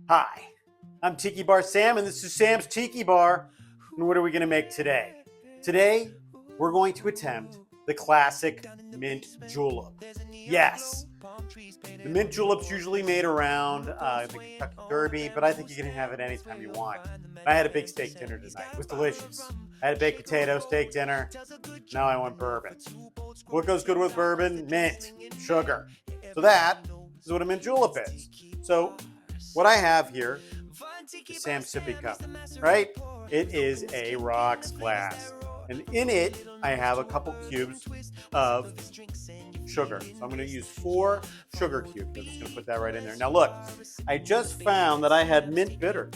Hi, I'm Tiki Bar Sam, and this is Sam's Tiki Bar. And what are we going to make today? Today, we're going to attempt the classic mint julep. Yes, the mint julep's usually made around the Kentucky Derby, but I think you can have it anytime you want. I had a big steak dinner tonight. It was delicious. I had a baked potato steak dinner. Now I want bourbon. What goes good with bourbon? Mint, sugar. So that is what a mint julep is. So what I have here is Sam's sippy cup, right? It is a rocks glass. And in it, I have a couple cubes of sugar. So I'm going to use 4 sugar cubes. I'm just going to put that right in there. Now look, I just found that I had mint bitters.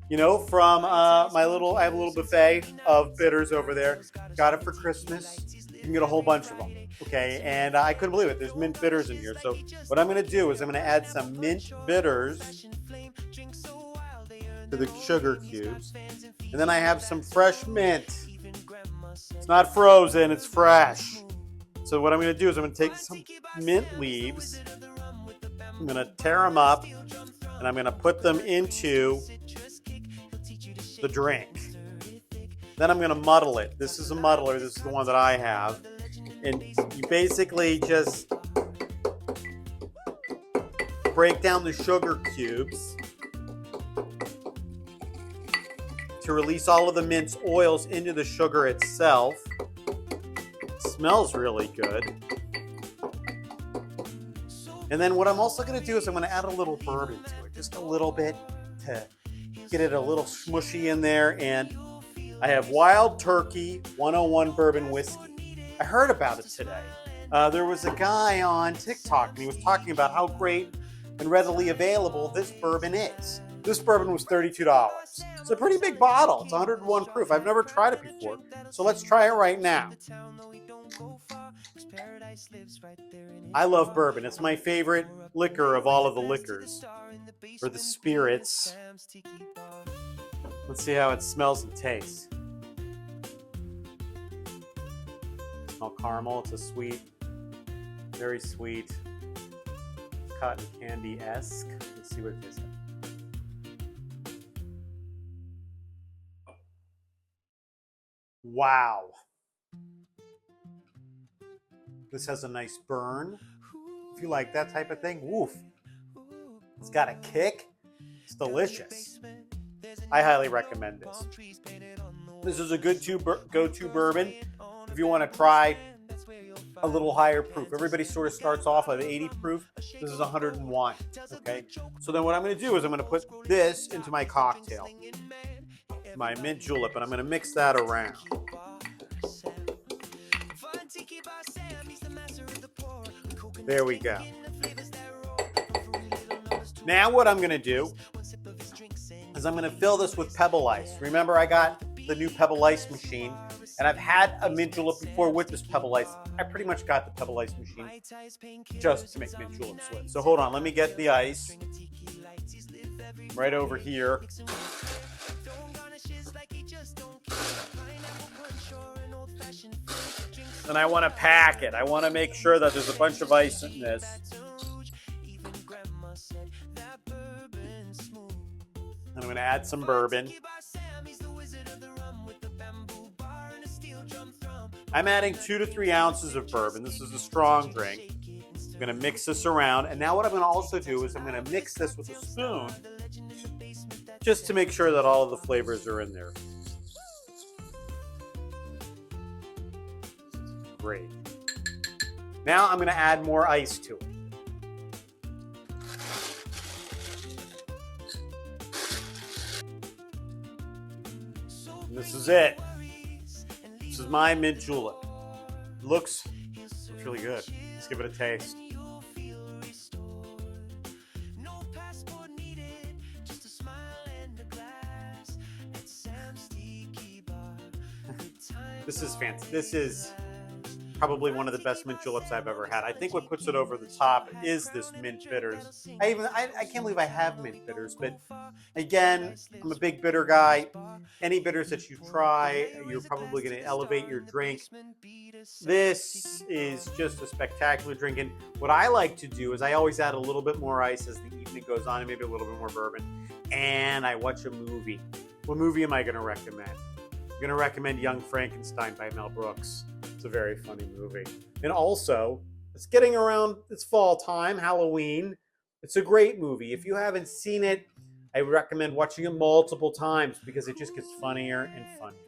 You know, from I have a little buffet of bitters over there. Got it for Christmas. You can get a whole bunch of them. Okay, and I couldn't believe it. There's mint bitters in here. So what I'm going to do is I'm going to add some mint bitters to the sugar cubes. And then I have some fresh mint. It's not frozen, it's fresh. So what I'm going to do is I'm going to take some mint leaves. I'm going to tear them up, and I'm going to put them into the drink. Then I'm going to muddle it. This is a muddler. This is the one that I have. And you basically just break down the sugar cubes to release all of the mint's oils into the sugar itself. It smells really good. And then what I'm also going to do is I'm going to add a little bourbon to it, just a little bit to get it a little smushy in there. And I have Wild Turkey 101 bourbon whiskey. I heard about it today. There was a guy on TikTok, and he was talking about how great and readily available this bourbon is. This bourbon was $32. It's a pretty big bottle. It's 101 proof. I've never tried it before, so let's try it right now. I love bourbon. It's my favorite liquor of all of the liquors, or the spirits. Let's see how it smells and tastes. Smell caramel. It's a sweet, very sweet, cotton candy-esque. Let's see what it tastes like. Wow. This has a nice burn. If you like that type of thing, woof. It's got a kick. It's delicious. I highly recommend this. This is a good go-to bourbon if you want to try a little higher proof. Everybody sort of starts off at 80 proof. This is 101. Okay. So then what I'm going to do is I'm going to put this into my cocktail, my mint julep, and I'm going to mix that around. There we go. Now what I'm going to do is I'm going to fill this with pebble ice. Remember, I got the new pebble ice machine, and I've had a mint julep before with this pebble ice. I pretty much got the pebble ice machine just to make mint juleps with. So hold on, let me get the ice right over here. And I want to pack it. I want to make sure that there's a bunch of ice in this. And I'm going to add some bourbon. I'm adding 2 to 3 ounces of bourbon. This is a strong drink. I'm going to mix this around. And now what I'm going to also do is I'm going to mix this with a spoon just to make sure that all of the flavors are in there. Great. Now I'm going to add more ice to it. And this is it. This is my mint julep. It looks really good. Let's give it a taste. This is fancy. Probably one of the best mint juleps I've ever had. I think what puts it over the top is this mint bitters. I can't believe I have mint bitters, but again, I'm a big bitter guy. Any bitters that you try, you're probably going to elevate your drink. This is just a spectacular drink. And what I like to do is I always add a little bit more ice as the evening goes on, and maybe a little bit more bourbon. And I watch a movie. What movie am I going to recommend? I'm going to recommend Young Frankenstein by Mel Brooks. It's a very funny movie. And also, it's getting around, it's fall time, Halloween. It's a great movie. If you haven't seen it, I recommend watching it multiple times because it just gets funnier and funnier.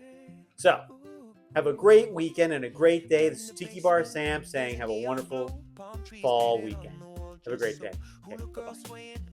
So, have a great weekend and a great day. This is Tiki Bar Sam saying have a wonderful fall weekend. Have a great day. Okay, bye-bye.